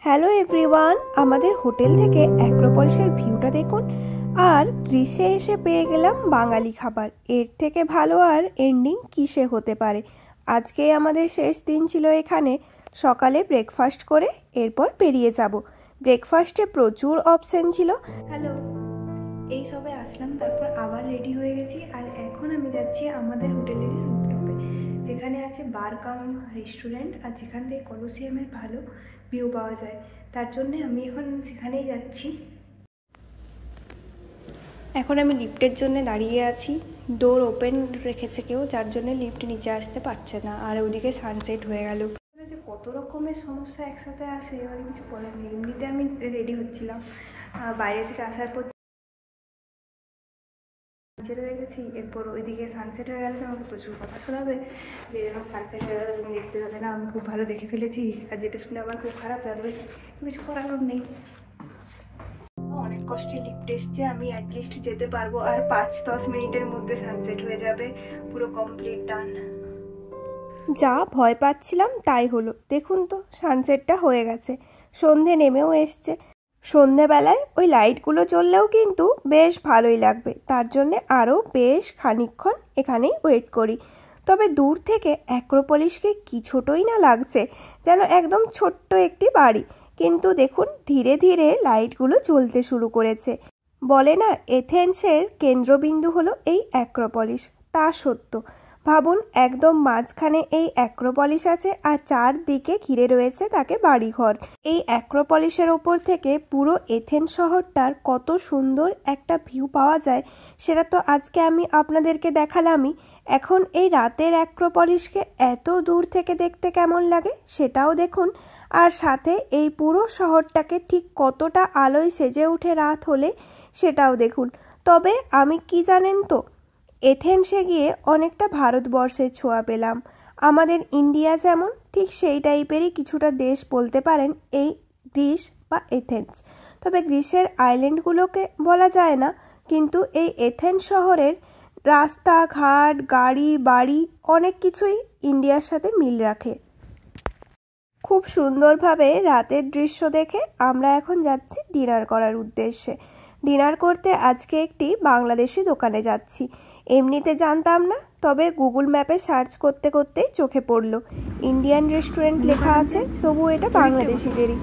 Hello everyone, আমাদের hotel থেকে অ্যাক্রোপলিসের ভিউটা দেখুন। আর গ্রিসে এসে পেয়ে গেলাম বাঙালি খাবার। এর থেকে ভালো আর এন্ডিং কিসে হতে পারে। আজকে আমাদের শেষ দিন ছিল এখানে। সকালে ব্রেকফাস্ট করে এরপর বেরিয়ে যাব। ব্রেকফাস্টে প্রচুর অপশন ছিল। হ্যালো, এই সবে আসলাম, তারপর আবার রেডি হয়ে গেছি। আর এখন আমি যাচ্ছি আমাদের হোটেলের রুপটপে, যেখানে আছে বার কাম রেস্টুরেন্ট, আর যেখান থেকে কলোসিয়ামের ভালো ভিউ পাওয়া যায়। তার জন্যে আমি এখন সেখানেই যাচ্ছি। এখন আমি লিফটের জন্য দাঁড়িয়ে আছি। ডোর ওপেন রেখেছে কেউ, যার জন্য লিফট নিচে আসতে পারছে না। আর ওদিকে সানসেট হয়ে গেল। যে কত রকমের সমস্যা একসাথে আসে, এবারে কিছু বলার নেই। এমনিতে আমি রেডি হচ্ছিলাম, বাইরে থেকে আসার পর নিচে রয়ে গেছি। এরপর ওইদিকে সানসেট হয়ে গেলে তো আমাকে প্রচুর কথা শোনাবে, যে সানসেট হয়ে গেলে তুমি দেখতে যাবে না, আমি খুব ভালো দেখে ফেলেছি। আর যেটা শুনে আমার খুব খারাপ লাগবে, কিছু করার নেই। অনেক কষ্টে লিফট এসছে, আমি অ্যাটলিস্ট যেতে পারবো। আর 5-10 মিনিটের মধ্যে সানসেট হয়ে যাবে, পুরো কমপ্লিট ডান। যা ভয় পাচ্ছিলাম তাই হলো। দেখুন তো, সানসেটটা হয়ে গেছে, সন্ধে নেমেও এসছে। সন্ধেবেলায় ওই লাইটগুলো জ্বললেও কিন্তু বেশ ভালোই লাগবে। তার জন্যে আরও বেশ খানিকক্ষণ এখানেই ওয়েট করি। তবে দূর থেকে অ্যাক্রোপলিসকে কি ছোটোই না লাগছে, যেন একদম ছোট্ট একটি বাড়ি। কিন্তু দেখুন, ধীরে ধীরে লাইটগুলো জ্বলতে শুরু করেছে। বলে না, এথেন্সের কেন্দ্রবিন্দু হলো এই অ্যাক্রোপলিস। তা সত্য। ভাবুন, একদম মাঝখানে এই অ্যাক্রোপলিস আছে, আর চারদিকে ঘিরে রয়েছে তাকে বাড়িঘর। এই অ্যাক্রোপলিসের ওপর থেকে পুরো এথেন্স শহরটার কত সুন্দর একটা ভিউ পাওয়া যায়, সেটা তো আজকে আমি আপনাদেরকে দেখালামই। এখন এই রাতের অ্যাক্রোপলিসকে এত দূর থেকে দেখতে কেমন লাগে সেটাও দেখুন। আর সাথে এই পুরো শহরটাকে ঠিক কতটা আলোয় সেজে ওঠে রাত হলে সেটাও দেখুন। তবে আমি কি জানেন তো, এথেন্সে গিয়ে অনেকটা ভারতবর্ষের ছোঁয়া পেলাম। আমাদের ইন্ডিয়া যেমন, ঠিক সেই টাইপেরই কিছুটা দেশ বলতে পারেন এই গ্রিস বা এথেন্স। তবে গ্রিসের আইল্যান্ডগুলোকে বলা যায় না, কিন্তু এই এথেন্স শহরের রাস্তাঘাট, গাড়ি, বাড়ি অনেক কিছুই ইন্ডিয়ার সাথে মিল রাখে। খুব সুন্দরভাবে রাতের দৃশ্য দেখে আমরা এখন যাচ্ছি ডিনার করার উদ্দেশ্যে। ডিনার করতে আজকে একটি বাংলাদেশি দোকানে যাচ্ছি। এমনিতে জানতাম না, তবে গুগল ম্যাপে সার্চ করতে করতেই চোখে পড়লো ইন্ডিয়ান রেস্টুরেন্ট লেখা আছে, তবু এটা বাংলাদেশিদেরই।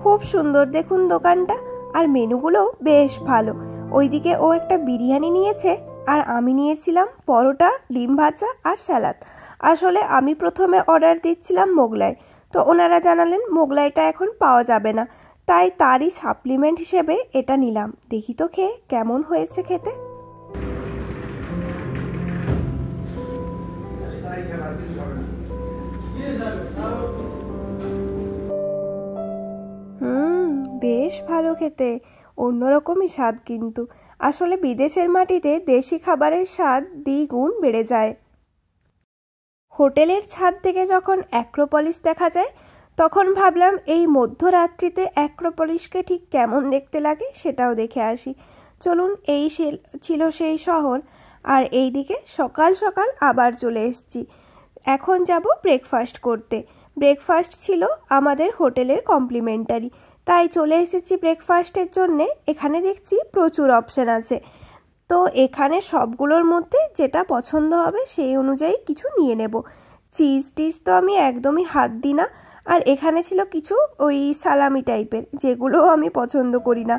খুব সুন্দর দেখুন দোকানটা, আর মেনুগুলোও বেশ ভালো। ওইদিকে ও একটা বিরিয়ানি নিয়েছে, আর আমি নিয়েছিলাম পরোটা, ডিম ভাজা আর স্যালাড। আসলে আমি প্রথমে অর্ডার দিচ্ছিলাম মোগলাই, তো ওনারা জানালেন মোগলাইটা এখন পাওয়া যাবে না, তাই তারই সাপ্লিমেন্ট হিসেবে এটা নিলাম। দেখি তো খেয়ে কেমন হয়েছে খেতে। বেশ ভালো খেতে, অন্যরকমই স্বাদ। কিন্তু আসলে বিদেশের মাটিতে দেশি খাবারের স্বাদ দ্বিগুণ বেড়ে যায়। হোটেলের ছাদ থেকে যখন অ্যাক্রোপলিস দেখা যায়, তখন ভাবলাম এই মধ্যরাত্রিতে অ্যাক্রোপলিসকে ঠিক কেমন দেখতে লাগে সেটাও দেখে আসি। চলুন, এই ছিল সেই শহর। আর এই দিকে সকাল সকাল আবার চলে এসেছি। এখন যাব ব্রেকফাস্ট করতে। ব্রেকফাস্ট ছিল আমাদের হোটেলের কমপ্লিমেন্টারি, তাই চলে এসেছি ব্রেকফাস্টের জন্যে। এখানে দেখছি প্রচুর অপশান আছে, তো এখানে সবগুলোর মধ্যে যেটা পছন্দ হবে সেই অনুযায়ী কিছু নিয়ে নেব। চিজ টিজ তো আমি একদমই হাত দিই না। আর এখানে ছিল কিছু ওই সালামি টাইপের, যেগুলো আমি পছন্দ করি না।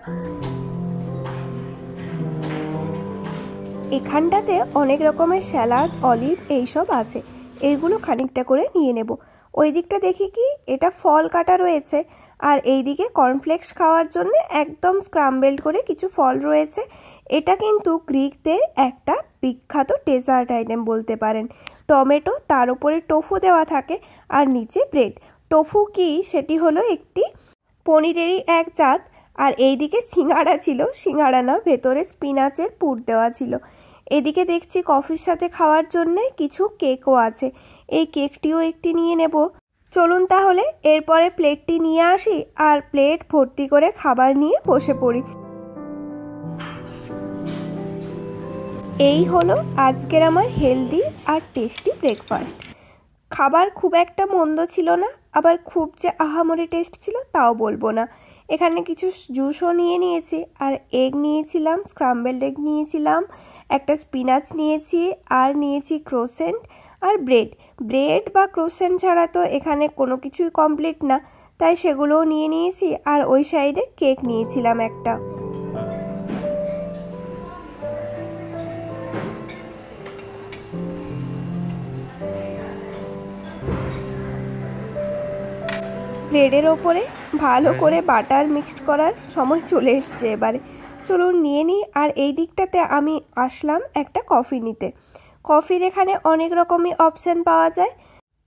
এখানটাতে অনেক রকমের স্যালাড, অলিভ এইসব আছে, এইগুলো খানিকটা করে নিয়ে নেব। ওই দিকটা দেখি কি, এটা ফল কাটা রয়েছে। আর এই দিকে কর্নফ্লেক্স খাওয়ার জন্য একদম স্ক্রাম্বেলড করে কিছু ফল রয়েছে। এটা কিন্তু গ্রিকদের একটা বিখ্যাত ডেজার্ট আইটেম বলতে পারেন। টমেটো, তার উপরে টোফু দেওয়া থাকে, আর নিচে ব্রেড। টোফু কি, সেটি হলো একটি পনিরেরই এক জাত। আর এইদিকে সিঙ্গাড়া ছিল, সিঙ্গাড়া না, ভেতরে স্পিনাচের পুর দেওয়া ছিল। এদিকে দেখছি কফির সাথে খাওয়ার জন্য কিছু কেকও আছে, এই কেকটিও একটি নিয়ে নেব। চলুন তাহলে এরপরে প্লেটটি নিয়ে আসি, আর প্লেট ভর্তি করে খাবার নিয়ে বসে পড়ি। এই হলো আজকের আমার হেলদি আর টেস্টি ব্রেকফাস্ট। খাবার খুব একটা মন্দ ছিল না, আবার খুব যে আহামরি টেস্ট ছিল তাও বলবো না। এখানে কিছু জুসও নিয়ে নিয়েছি, আর এগ নিয়েছিলাম, স্ক্রাম্বেলড এগ নিয়েছিলাম, একটা স্পিনাচ নিয়েছি, আর নিয়েছি ক্রোসেন্ট আর ব্রেড বা ক্রোসেন্ট ছাড়া তো এখানে কোনো কিছুই কমপ্লিট না, তাই সেগুলোও নিয়ে নিয়েছি। আর ওই সাইডে কেক নিয়েছিলাম একটা। ব্রেডের ওপরে ভালো করে বাটার মিক্সড করার সময় চলে এসছে এবারে। চলুন নিয়ে নিই। আর এই দিকটাতে আমি আসলাম একটা কফি নিতে। কফির এখানে অনেক রকমই অপশান পাওয়া যায়,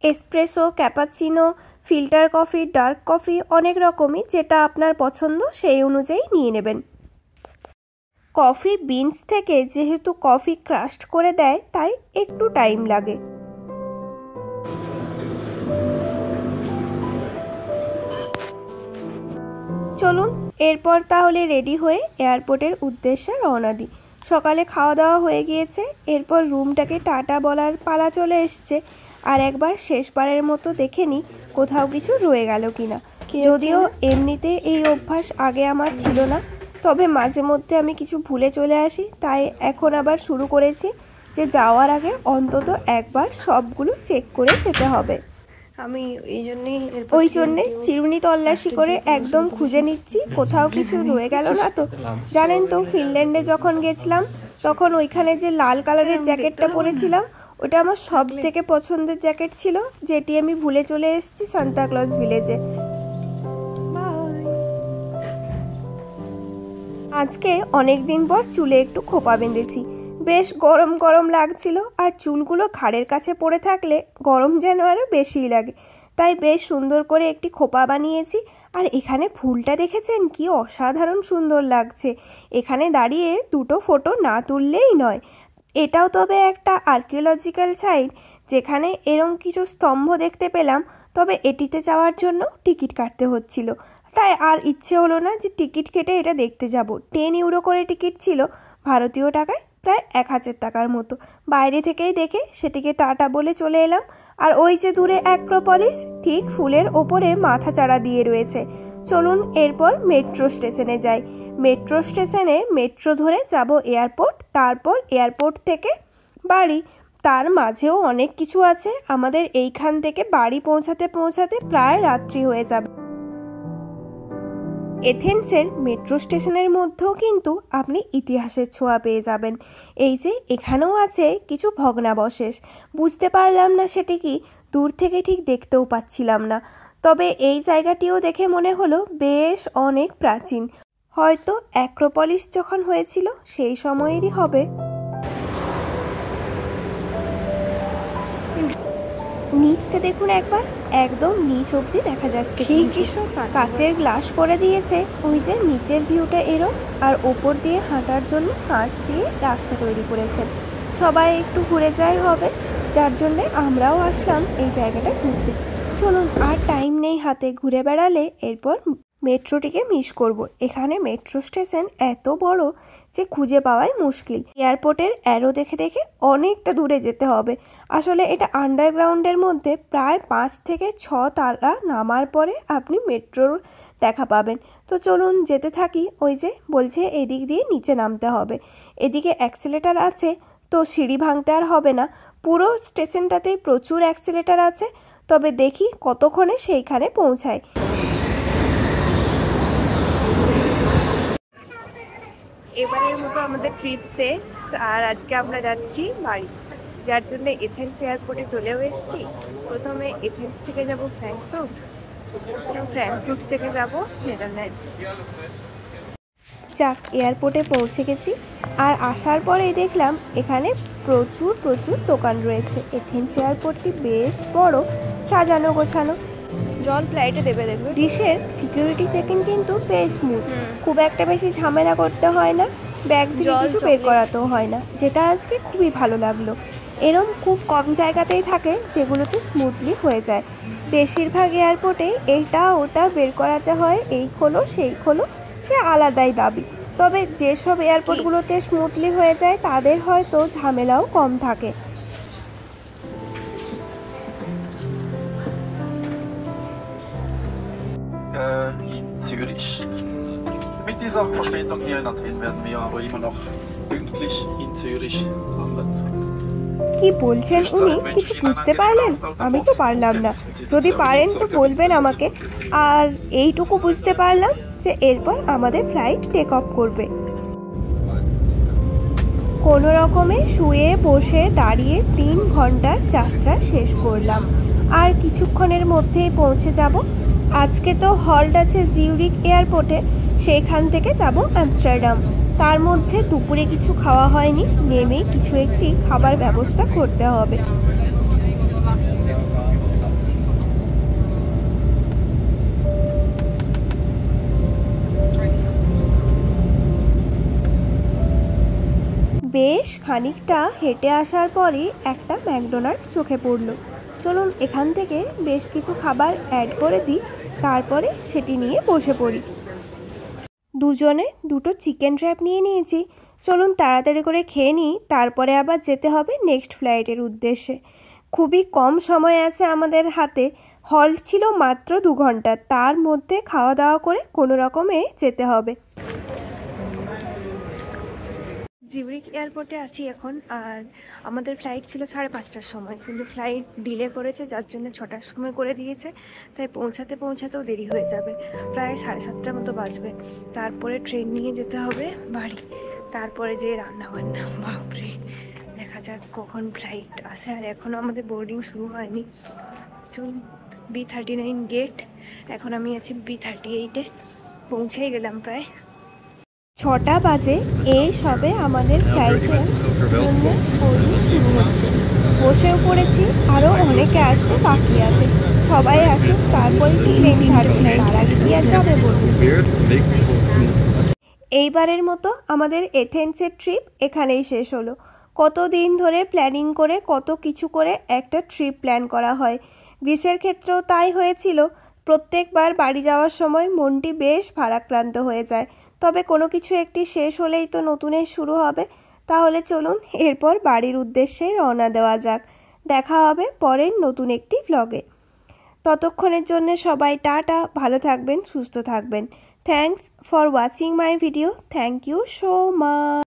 espresso, cappuccino, filter coffee, dark coffee, অনেক রকমই, যেটা আপনার পছন্দ সেই অনুযায়ী নিয়ে নেবেন। কফি বিনস থেকে যেহেতু কফি ক্রাস্ট করে দেয় তাই একটু টাইম লাগে। চলুন এরপর তাহলে রেডি হয়ে এয়ারপোর্টের উদ্দেশ্যে রওনা দিই। সকালে খাওয়া দাওয়া হয়ে গিয়েছে, এরপর রুমটাকে টাটা বলার পালা চলে এসছে। আর একবার শেষবারের মতো দেখে নিই কোথাও কিছু রয়ে গেল কিনা। যদিও এমনিতে এই অভ্যাস আগে আমার ছিল না, তবে মাঝে মধ্যে আমি কিছু ভুলে চলে আসি, তাই এখন আবার শুরু করেছি যে যাওয়ার আগে অন্তত একবার সবগুলো চেক করে যেতে হবে। আমি ওই জন্যে চিরুনি তল্লাশি করে একদম খুঁজে নিচ্ছি কোথাও কিছু রয়ে গেল না তো। জানেন তো, ফিনল্যান্ডে যখন গেছিলাম তখন ওইখানে যে লাল কালারের জ্যাকেটটা পরেছিলাম, ওটা আমার সব থেকে পছন্দের জ্যাকেট ছিল, যেটি আমি ভুলে চলে এসেছি সান্তাক্লজ ভিলেজে। আজকে অনেক দিন পর চুলে একটু খোপা বেঁধেছি, বেশ গরম গরম লাগছিল, আর চুলগুলো ঘাড়ের কাছে পড়ে থাকলে গরম যেন আরও বেশিই লাগে, তাই বেশ সুন্দর করে একটি খোপা বানিয়েছি। আর এখানে ফুলটা দেখেছেন কি অসাধারণ সুন্দর লাগছে। এখানে দাঁড়িয়ে দুটো ফটো না তুললেই নয়। এটাও তবে একটা আর্কিওলজিক্যাল সাইট, যেখানে এরম কিছু স্তম্ভ দেখতে পেলাম, তবে এটিতে যাওয়ার জন্য টিকিট কাটতে হচ্ছিল, তাই আর ইচ্ছে হলো না যে টিকিট কেটে এটা দেখতে যাব। 10 ইউরো করে টিকিট ছিল, ভারতীয় টাকায় প্রায় 1000 টাকার মতো। বাইরে থেকেই দেখে সেটিকে টাটা বলে চলে এলাম। আর ওই যে দূরে অ্যাক্রোপলিস, ঠিক ফুলের ওপরে মাথা চাড়া দিয়ে রয়েছে। চলুন এরপর মেট্রো স্টেশনে যাই। মেট্রো স্টেশনে মেট্রো ধরে যাব এয়ারপোর্ট, তারপর এয়ারপোর্ট থেকে বাড়ি। তার মাঝেও অনেক কিছু আছে, আমাদের এইখান থেকে বাড়ি পৌঁছাতে পৌঁছাতে প্রায় রাত্রি হয়ে যাবে। এথেন্সের মেট্রো স্টেশনের মধ্যেও কিন্তু আপনি ইতিহাসের ছোঁয়া পেয়ে যাবেন। এই যে এখানেও আছে কিছু ভগ্নাবশেষ, বুঝতে পারলাম না সেটি কি, দূর থেকে ঠিক দেখতেও পাচ্ছিলাম না, তবে এই জায়গাটিও দেখে মনে হলো বেশ অনেক প্রাচীন, হয়তো অ্যাক্রোপলিস যখন হয়েছিল সেই সময়েরই হবে। নিচটা দেখুন একবার, একদম নিচ অবধি দেখা যাচ্ছে, কাচের গ্লাস করে দিয়েছে। ওই যে নিচের ভিউটা এরম, আর ওপর দিয়ে হাঁটার জন্য কাঁচ দিয়ে রাস্তা তৈরি করেছেন। সবাই একটু ঘুরে যায় হবে, যার জন্যে আমরাও আসলাম এই জায়গাটা ঘুরতে। চলুন, আর টাইম নেই হাতে, ঘুরে বেড়ালে এরপর মেট্রোটিকে মিস করব। এখানে মেট্রো স্টেশন এত বড় যে খুঁজে পাওয়াই মুশকিল। এয়ারপোর্টের অ্যারো দেখে দেখে অনেকটা দূরে যেতে হবে। আসলে এটা আন্ডারগ্রাউন্ডের মধ্যে প্রায় 5 থেকে 6 তালা নামার পরে আপনি মেট্রোর দেখা পাবেন। তো চলুন যেতে থাকি। ওই যে বলছে এদিক দিয়ে নিচে নামতে হবে, এদিকে অ্যাক্সিলেটার আছে, তো সিঁড়ি ভাঙতে আর হবে না। পুরো স্টেশনটাতেই প্রচুর অ্যাক্সিলেটার আছে, তবে দেখি কতক্ষণে সেইখানে পৌঁছায়। এবারের মতো আমাদের ট্রিপ শেষ, আর আজকে আমরা যাচ্ছি বাড়ি, যার জন্য এথেন্স এয়ারপোর্টে চলেও এসেছি। প্রথমে এথেন্স থেকে যাব ফ্র্যাঙ্কফুর্ট, ফ্র্যাঙ্কফুর্ট থেকে যাব নেদারল্যান্ডস। যাক, এয়ারপোর্টে পৌঁছে গেছি, আর আসার পরেই দেখলাম এখানে প্রচুর দোকান রয়েছে। এথেন্স এয়ারপোর্টটি বেশ বড়, সাজানো গোছানো। জল ফ্লাইটে দেবে, দেখবে। ডিশের সিকিউরিটি চেক ইন কিন্তু বেশ স্মুথ, খুব একটা বেশি ঝামেলা করতে হয় না, ব্যাগ থেকে কিছু বের করাতেও হয় না, যেটা আজকে খুবই ভালো লাগলো। এরম খুব কম জায়গাতেই থাকে যেগুলোতে স্মুথলি হয়ে যায়। বেশিরভাগ এয়ারপোর্টে এইটা ওটা বের করাতে হয়, এই খোলো সেই খোলো, সে আলাদাই দাবি। তবে যেসব এয়ারপোর্টগুলোতে স্মুথলি হয়ে যায় তাদের হয়তো ঝামেলাও কম থাকে। in Zürich. Mit dieser Verspätung hier in Athen werden wir aber immer noch pünktlich in Zürich landen. কি বলছেন উনি? কিছু বুঝতে পারলেন? আমি তো পারলাম না। যদি পারেন তো বলবেন আমাকে। আর এইটুকু বুঝতে পারলাম যে এরপর আমাদের ফ্লাইট টেক অফ করবে। কোনো রকমে শুয়ে বসে দাঁড়িয়ে 3 ঘন্টার যাত্রা শেষ করলাম। আর কিছুক্ষণের মধ্যেই পৌঁছে যাব। আজকে তো হল্ট আছে জিউরিক এয়ারপোর্টে, সেইখান থেকে যাব আমস্টারডাম। তার মধ্যে দুপুরে কিছু খাওয়া হয়নি, নেমেই কিছু একটি খাবার ব্যবস্থা করতে হবে। বেশ খানিকটা হেঁটে আসার পরই একটা ম্যাকডোনাল্ড চোখে পড়ল। চলুন এখান থেকে বেশ কিছু খাবার অ্যাড করে দিই, তারপরে সেটি নিয়ে বসে পড়ি। দুজনে দুটো চিকেন র্যাপ নিয়ে নিয়েছি। চলুন তাড়াতাড়ি করে খেয়ে নিই, তারপরে আবার যেতে হবে নেক্সট ফ্লাইটের উদ্দেশ্যে। খুবই কম সময় আছে আমাদের হাতে। হল্ট ছিল মাত্র 2 ঘন্টা, তার মধ্যে খাওয়া দাওয়া করে কোনো রকমে যেতে হবে। জিউরিক এয়ারপোর্টে আছি এখন। আর আমাদের ফ্লাইট ছিল 5:30টার সময়, কিন্তু ফ্লাইট ডিলে করেছে, যার জন্য 6টার সময় করে দিয়েছে। তাই পৌঁছাতেও দেরি হয়ে যাবে, প্রায় 7:30টার মতো বাজবে। তারপরে ট্রেন নিয়ে যেতে হবে বাড়ি, তারপরে যে রান্নাবান্না, বাপরে দেখা যাক কখন ফ্লাইট আসে। আর এখনও আমাদের বোর্ডিং শুরু হয়নি। চলুন, B39 গেট, এখন আমি আছি B38-এ, পৌঁছেই গেলাম প্রায়। 6টা বাজে, এই সবে আমাদের ফ্লাইটের জন্য বোর্ডিং শুরু হচ্ছে। বসেও পড়েছি, আরও অনেকে আসতে বাকি আছে। সবাই আসুক, তারপরে ট্রেন ছাড়বে, তার আগে কি আর যাবে বলুন। এইবারের মতো আমাদের এথেন্সের ট্রিপ এখানেই শেষ হলো। কত দিন ধরে প্ল্যানিং করে, কত কিছু করে একটা ট্রিপ প্ল্যান করা হয়। গ্রিসের ক্ষেত্রেও তাই হয়েছিল। প্রত্যেকবার বাড়ি যাওয়ার সময় মনটি বেশ ভারাক্রান্ত হয়ে যায়। তবে কোনো কিছু একটি শেষ হলেই তো নতুনের শুরু হবে। তাহলে চলুন এরপর বাড়ির উদ্দেশ্যে রওনা দেওয়া যাক। দেখা হবে পরের নতুন একটি ভ্লগে। ততক্ষণের জন্য সবাই টাটা, ভালো থাকবেন, সুস্থ থাকবেন। Thanks for watching my video. Thank you so much.